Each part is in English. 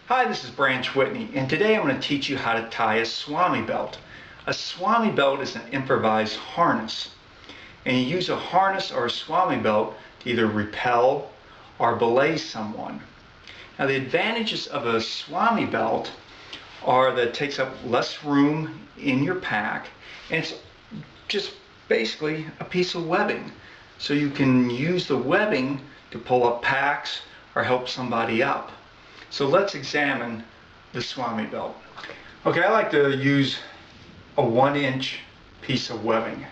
Hi, this is Branch Whitney, and today I'm going to teach you how to tie a Swami Belt. A Swami Belt is an improvised harness, and you use a harness or a Swami Belt to either repel or belay someone. Now, the advantages of a Swami Belt are that it takes up less room in your pack, and it's just basically a piece of webbing. So you can use the webbing to pull up packs or help somebody up. So let's examine the Swami Belt. Okay, I like to use a 1-inch piece of webbing.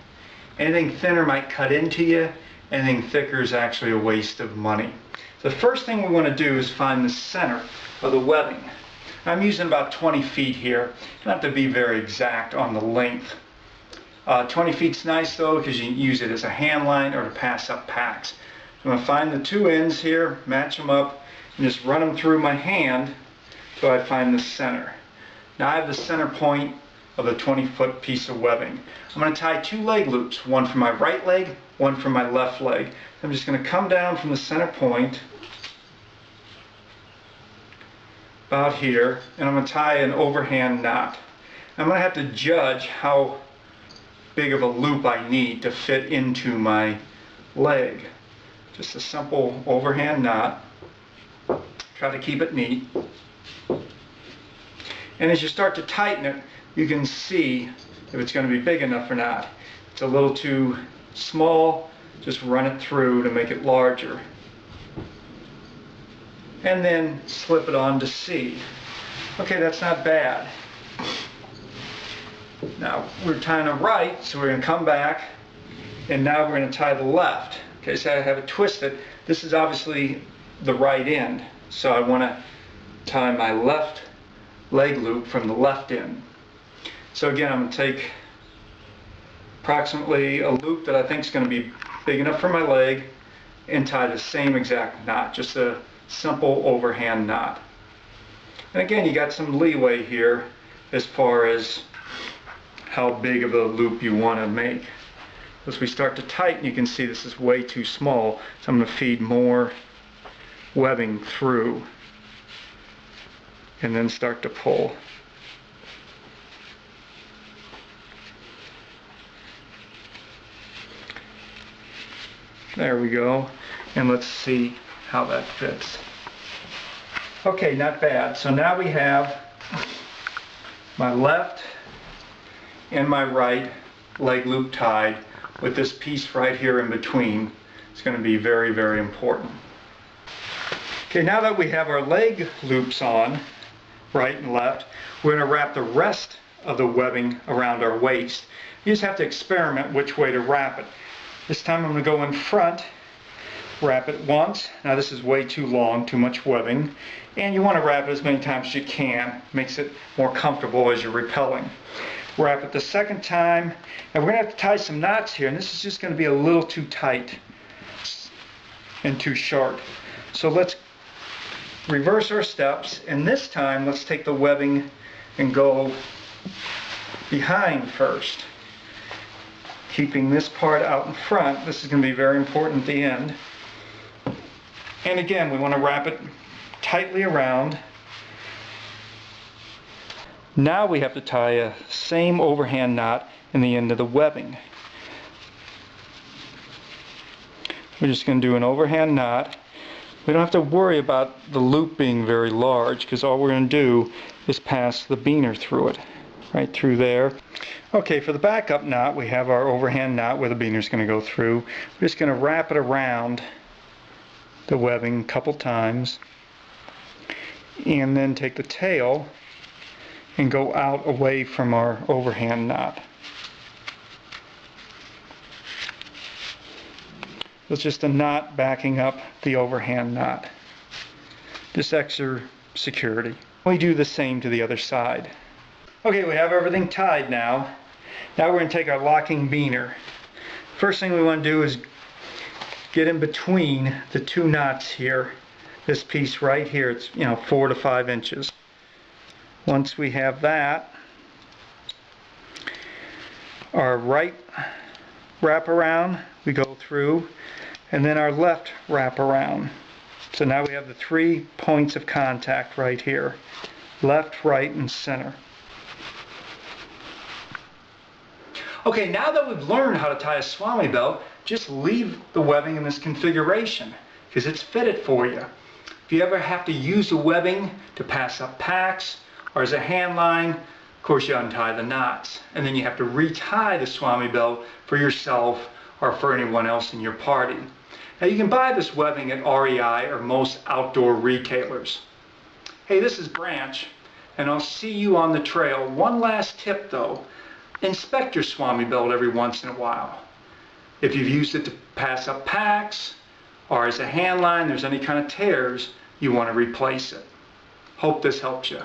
Anything thinner might cut into you. Anything thicker is actually a waste of money. The first thing we want to do is find the center of the webbing. I'm using about 20 feet here. You don't have to be very exact on the length. 20 feet's nice though, because you can use it as a hand line or to pass up packs. I'm going to find the two ends here, match them up, and just run them through my hand till I find the center. Now I have the center point of the 20-foot piece of webbing. I'm going to tie 2 leg loops, one for my right leg, one for my left leg. I'm just going to come down from the center point about here, and I'm going to tie an overhand knot. I'm going to have to judge how big of a loop I need to fit into my leg. Just a simple overhand knot. Try to keep it neat. And as you start to tighten it, you can see if it's going to be big enough or not. If it's a little too small, just run it through to make it larger. And then slip it on to see. Okay, that's not bad. Now we're tying a right, so we're going to come back, and now we're going to tie the left. Okay, so I have it twisted. This is obviously the right end, so I want to tie my left leg loop from the left end. So again, I'm going to take approximately a loop that I think is going to be big enough for my leg and tie the same exact knot, just a simple overhand knot. And again, you got some leeway here as far as how big of a loop you want to make. As we start to tighten, you can see this is way too small, so I'm going to feed more webbing through and then start to pull. There we go, and let's see how that fits. Okay, not bad. So now we have my left and my right leg loop tied with this piece right here in between. It's going to be very, very important. Okay, now that we have our leg loops on, right and left, we're going to wrap the rest of the webbing around our waist. You just have to experiment which way to wrap it. This time I'm going to go in front, wrap it once. Now this is way too long, too much webbing, and you want to wrap it as many times as you can. Makes it more comfortable as you're repelling. Wrap it the second time, and we're going to have to tie some knots here, and this is just going to be a little too tight and too short. So let's reverse our steps, and this time let's take the webbing and go behind first, keeping this part out in front. This is going to be very important at the end. And again, we want to wrap it tightly around. Now we have to tie a same overhand knot in the end of the webbing. We're just going to do an overhand knot. We don't have to worry about the loop being very large, because all we're going to do is pass the beaner through it, right through there. Okay, for the backup knot, we have our overhand knot where the beaner is going to go through. We're just going to wrap it around the webbing a couple times, and then take the tail and go out away from our overhand knot. It's just a knot backing up the overhand knot. Just extra security. We do the same to the other side. Okay, we have everything tied now. Now we're going to take our locking beaner. First thing we want to do is get in between the two knots here. This piece right here, it's 4 to 5 inches. Once we have that, our right wrap around, we go through, and then our left wrap around. So now we have the 3 points of contact right here. Left, right, and center. Okay, now that we've learned how to tie a Swami belt, just leave the webbing in this configuration because it's fitted for you. If you ever have to use the webbing to pass up packs or as a hand line, of course you untie the knots. And then you have to retie the Swami belt for yourself or for anyone else in your party. Now you can buy this webbing at REI or most outdoor retailers. Hey, this is Branch, and I'll see you on the trail. One last tip though, inspect your Swami belt every once in a while. If you've used it to pass up packs or as a hand line, there's any kind of tears, you want to replace it. Hope this helps you.